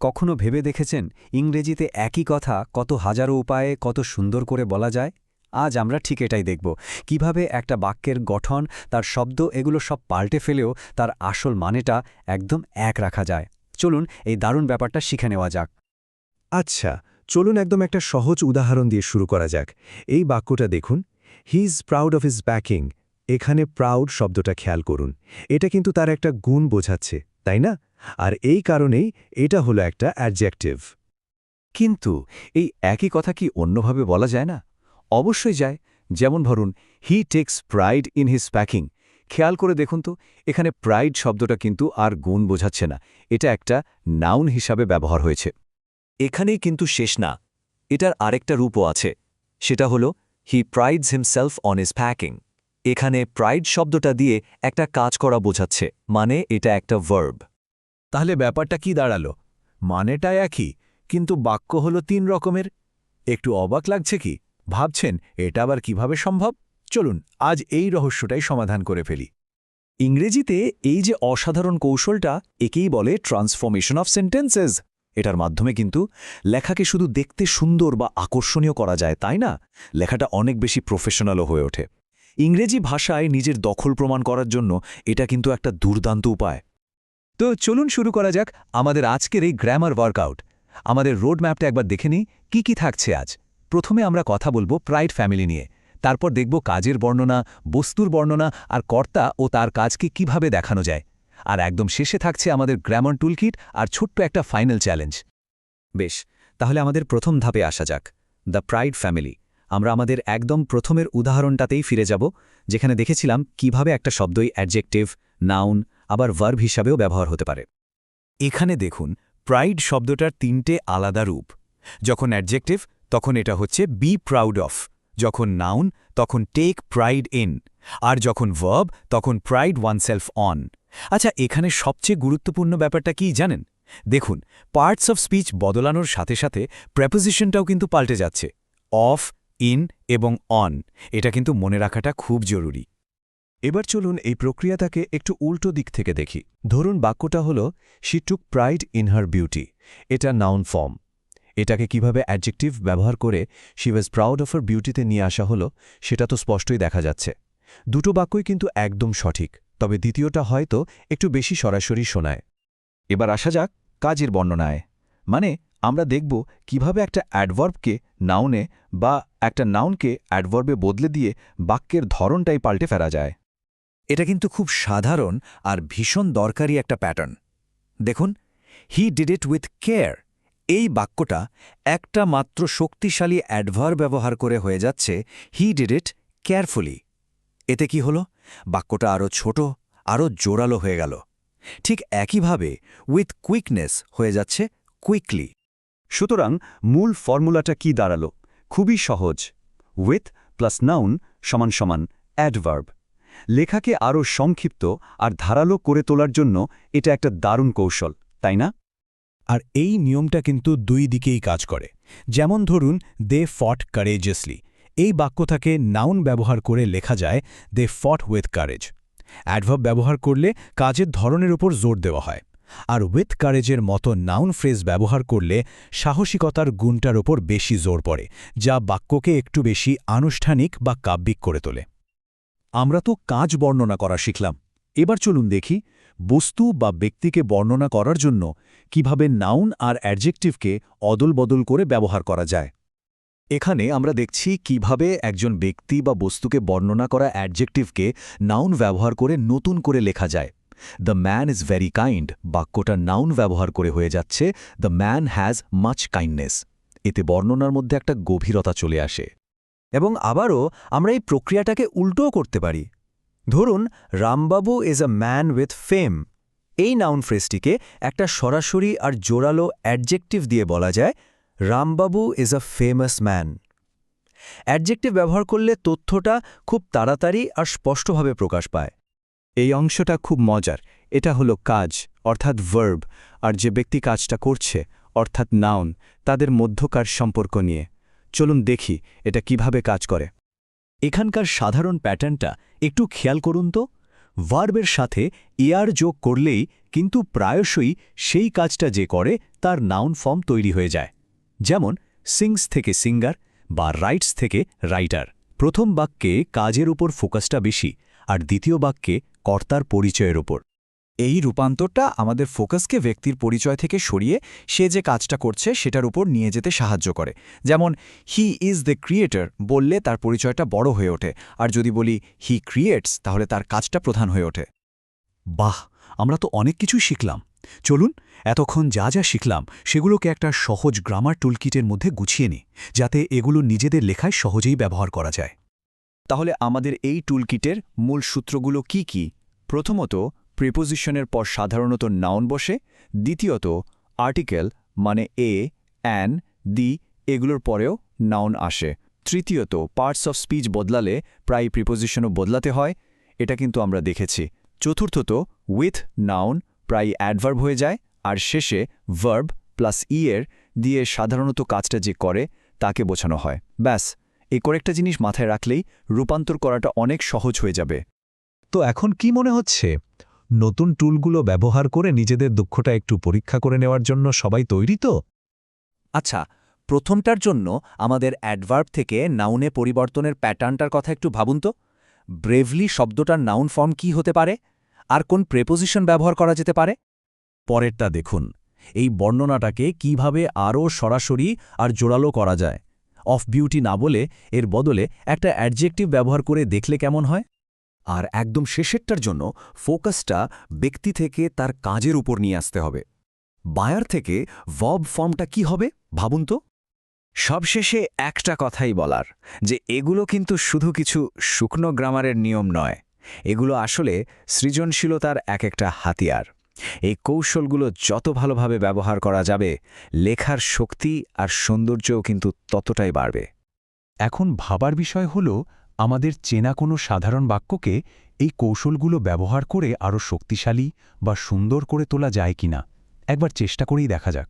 কখনো ভেবে দেখেছেন ইংরেজিতে একই কথা কত হাজারো উপায়ে কত সুন্দর করে বলা যায়? আজ আমরা ঠিক এটাই দেখব, কিভাবে একটা বাক্যের গঠন, তার শব্দ এগুলো সব পাল্টে ফেলেও তার আসল মানেটা একদম এক রাখা যায়। চলুন এই দারুণ ব্যাপারটা শিখে নেওয়া যাক। আচ্ছা, চলুন একদম একটা সহজ উদাহরণ দিয়ে শুরু করা যাক। এই বাক্যটা দেখুন, he is proud of his backing. এখানে প্রাউড শব্দটা খেয়াল করুন, এটা কিন্তু তার একটা গুণ বোঝাচ্ছে, তাই না? আর এই কারণেই এটা হলো একটা অ্যাডজেক্টিভ। কিন্তু এই একই কথা কি অন্যভাবে বলা যায় না? অবশ্যই যায়। যেমন ধরুন, he takes pride in his packing. খেয়াল করে দেখুন তো, এখানে প্রাইড শব্দটা কিন্তু আর গুণ বোঝাচ্ছে না, এটা একটা নাউন হিসাবে ব্যবহার হয়েছে। এখানেই কিন্তু শেষ না, এটার আরেকটা রূপও আছে, সেটা হলো he prides himself on his packing. এখানে প্রাইড শব্দটা দিয়ে একটা কাজ করা বোঝাচ্ছে, মানে এটা একটা ভার্ব। তাহলে ব্যাপারটা কি দাঁড়ালো? মানেটা একই, কিন্তু বাক্য হলো ৩ রকমের। একটু অবাক লাগছে কি? ভাবছেন এটা আবার কিভাবে সম্ভব? চলুন আজ এই রহস্যটাই সমাধান করে ফেলি। ইংরেজিতে এই যে অসাধারণ কৌশলটা, একেই বলে ট্রান্সফরমেশন অফ সেন্টেন্সেস। এটার মাধ্যমে কিন্তু লেখাকে শুধু দেখতে সুন্দর বা আকর্ষণীয় করা যায়, তাই না? লেখাটা অনেক বেশি প্রফেশনালও হয়ে ওঠে। ইংরেজি ভাষায় নিজের দখল প্রমাণ করার জন্য এটা কিন্তু একটা দুর্দান্ত উপায়। তো চলুন শুরু করা যাক আমাদের আজকের এই গ্রামার ওয়ার্কআউট। আমাদের রোড ম্যাপটা একবার দেখে নিই কি থাকছে আজ। প্রথমে আমরা কথা বলবো প্রাইড ফ্যামিলি নিয়ে, তারপর দেখব কাজের বর্ণনা, বস্তুর বর্ণনা আর কর্তা ও তার কাজকে কিভাবে দেখানো যায়। আর একদম শেষে থাকছে আমাদের গ্রামার টুলকিট আর ছোট্ট একটা ফাইনাল চ্যালেঞ্জ। বেশ, তাহলে আমাদের প্রথম ধাপে আসা যাক, দ্য প্রাইড ফ্যামিলি। আমরা আমাদের একদম প্রথমের উদাহরণটাতেই ফিরে যাব, যেখানে দেখেছিলাম কিভাবে একটা শব্দই অ্যাডজেক্টিভ, নাউন আবার ভার্ব হিসাবেও ব্যবহার হতে পারে। এখানে দেখুন, প্রাইড শব্দটার ৩টে আলাদা রূপ। যখন অ্যাডজেক্টিভ তখন এটা হচ্ছে বি প্রাউড অফ, যখন নাউন তখন টেক প্রাইড ইন, আর যখন ভার্ব তখন প্রাইড ওয়ানসেলফ অন। আচ্ছা, এখানে সবচেয়ে গুরুত্বপূর্ণ ব্যাপারটা কি জানেন? দেখুন, পার্টস অফ স্পিচ বদলানোর সাথে সাথে প্রেপোজিশনটাও কিন্তু পাল্টে যাচ্ছে। অফ, ইন এবং অন, এটা কিন্তু মনে রাখাটা খুব জরুরি। এবার চলুন এই প্রক্রিয়াটাকে একটু উল্টো দিক থেকে দেখি। ধরুন বাক্যটা হলো she took pride in her beauty. এটা নাউন ফর্ম। এটাকে কিভাবে অ্যাডজেক্টিভ ব্যবহার করে she was proud of her বিউটিতে নিয়ে আসা হলো, সেটা তো স্পষ্টই দেখা যাচ্ছে। দুটো বাক্যই কিন্তু একদম সঠিক, তবে দ্বিতীয়টা হয়তো একটু বেশি সরাসরি শোনায়। এবার আসা যাক কাজের বর্ণনায়। মানে আমরা দেখব কিভাবে একটা অ্যাডভার্বকে নাউনে বা একটা নাউনকে অ্যাডভার্বে বদলে দিয়ে বাক্যের ধরনটাই পাল্টে ফেলা যায়। এটা কিন্তু খুব সাধারণ আর ভীষণ দরকারি একটা প্যাটার্ন। দেখুন, he did it with care. এই বাক্যটা একটা মাত্র শক্তিশালী অ্যাডভার্ব ব্যবহার করে হয়ে যাচ্ছে হি ডিড ইট কেয়ারফুলি। এতে কি হলো? বাক্যটা আরও ছোট, আরও জোরালো হয়ে গেল। ঠিক একইভাবে উইথ কুইকনেস হয়ে যাচ্ছে কুইকলি। সুতরাং মূল ফর্মুলাটা কি দাঁড়ালো? খুবই সহজ, উইথ প্লাস নাউন সমান সমান অ্যাডভার্ব। লেখাকে আরও সংক্ষিপ্ত আর ধারালো করে তোলার জন্য এটা একটা দারুণ কৌশল, তাই না? আর এই নিয়মটা কিন্তু ২ দিকেই কাজ করে। যেমন ধরুন, দে ফট কারেজিয়াসলি। এই বাক্যটাকে নাউন ব্যবহার করে লেখা যায় দে ফট উইথ কারেজ। অ্যাডভার্ব ব্যবহার করলে কাজের ধরনের উপর জোর দেওয়া হয়। আর উইথ কারেজের মতো নাউন ফ্রেজ ব্যবহার করলে সাহসিকতার গুণটার ওপর বেশি জোর পড়ে, যা বাক্যকে একটু বেশি আনুষ্ঠানিক বা কাব্যিক করে তোলে। আমরা তো কাজ বর্ণনা করা শিখলাম। এবার চলুন দেখি বস্তু বা ব্যক্তিকে বর্ণনা করার জন্য কিভাবে নাউন আর অ্যাডজেক্টিভকে অদলবদল করে ব্যবহার করা যায়। এখানে আমরা দেখছি কিভাবে একজন ব্যক্তি বা বস্তুকে বর্ণনা করা অ্যাডজেক্টিভকে নাউন ব্যবহার করে নতুন করে লেখা যায়। The man is very kind বাক্যটা নাউন ব্যবহার করে হয়ে যাচ্ছে the man has much kindness. এতে বর্ণনার মধ্যে একটা গভীরতা চলে আসে। এবং আবারও আমরা এই প্রক্রিয়াটাকে উল্টোও করতে পারি। ধরুন, রামবাবু ইজ আ ম্যান উইথ ফেম। এই নাউন ফ্রেজটিকে একটা সরাসরি আর জোরালো অ্যাডজেক্টিভ দিয়ে বলা যায় Rambabu is a famous man. Adjective ব্যবহার করলে তথ্যটা খুব তাড়াতাড়ি আর স্পষ্টভাবে প্রকাশ পায়। এই অংশটা খুব মজার। এটা হলো কাজ অর্থাৎ ভার্ব, আর যে ব্যক্তি কাজটা করছে অর্থাৎ নাউন, তাদের মধ্যকার সম্পর্ক নিয়ে। চলুন দেখি এটা কিভাবে কাজ করে। এখানকার সাধারণ প্যাটার্নটা একটু খেয়াল করুন তো। ভার্বের সাথে এয়ার যোগ করলেই কিন্তু প্রায়শই সেই কাজটা যে করে তার নাউন ফর্ম তৈরি হয়ে যায়। যেমন সিংস থেকে সিঙ্গার বা রাইটস থেকে রাইটার। প্রথম বাক্যে কাজের উপর ফোকাসটা বেশি, আর দ্বিতীয় বাক্যে কর্তার পরিচয়ের ওপর। এই রূপান্তরটা আমাদের ফোকাসকে ব্যক্তির পরিচয় থেকে সরিয়ে সে যে কাজটা করছে সেটার উপর নিয়ে যেতে সাহায্য করে। যেমন হি ইজ দ্য ক্রিয়েটর বললে তার পরিচয়টা বড় হয়ে ওঠে, আর যদি বলি হি ক্রিয়েটস তাহলে তার কাজটা প্রধান হয়ে ওঠে। বাহ, আমরা তো অনেক কিছুই শিখলাম। চলুন এতক্ষণ যা যা শিখলাম সেগুলোকে একটা সহজ গ্রামার টুলকিটের মধ্যে গুছিয়ে নিই, যাতে এগুলো নিজেদের লেখায় সহজেই ব্যবহার করা যায়। তাহলে আমাদের এই টুলকিটের মূল সূত্রগুলো কি কি? প্রথমত, প্রিপোজিশনের পর সাধারণত নাউন বসে। দ্বিতীয়ত, আর্টিকেল মানে এ, অ্যান, দি এগুলোর পরেও নাউন আসে। তৃতীয়ত, পার্টস অফ স্পিচ বদলালে প্রায় প্রিপোজিশনও বদলাতে হয়, এটা কিন্তু আমরা দেখেছি। চতুর্থত, উইথ নাউন প্রায় অ্যাডভার্ব হয়ে যায়, আর শেষে ভার্ব প্লাস ইয়ের দিয়ে সাধারণত কাজটা যে করে তাকে বোঝানো হয়। ব্যাস, এই কয়েকটা জিনিস মাথায় রাখলেই রূপান্তর করাটা অনেক সহজ হয়ে যাবে। তো এখন কি মনে হচ্ছে, নতুন টুলগুলো ব্যবহার করে নিজেদের দক্ষতা একটু পরীক্ষা করে নেওয়ার জন্য সবাই তৈরি তো? আচ্ছা, প্রথমটার জন্য আমাদের অ্যাডভার্ব থেকে নাউনে পরিবর্তনের প্যাটার্নটার কথা একটু ভাবুন তো। ব্রেভলি শব্দটার নাউন ফর্ম কি হতে পারে, আর কোন প্রেপোজিশন ব্যবহার করা যেতে পারে? পরেরটা দেখুন, এই বর্ণনাটাকে কিভাবে আরও সরাসরি আর জোরালো করা যায়। অফ বিউটি না বলে এর বদলে একটা অ্যাডজেক্টিভ ব্যবহার করে দেখলে কেমন হয়? আর একদম শেষেরটার জন্য ফোকাসটা ব্যক্তি থেকে তার কাজের উপর নিয়ে আসতে হবে। বায়ার থেকে ভার্ব ফর্মটা কি হবে ভাবুন তো। সবশেষে একটা কথাই বলার, যে এগুলো কিন্তু শুধু কিছু শুকনো গ্রামারের নিয়ম নয়, এগুলো আসলে সৃজনশীলতার এক একটা হাতিয়ার। এই কৌশলগুলো যত ভালোভাবে ব্যবহার করা যাবে, লেখার শক্তি আর সৌন্দর্যও কিন্তু ততটাই বাড়বে। এখন ভাবার বিষয় হল, আমাদের চেনা কোনো সাধারণ বাক্যকে এই কৌশলগুলো ব্যবহার করে আরও শক্তিশালী বা সুন্দর করে তোলা যায় কিনা একবার চেষ্টা করেই দেখা যাক।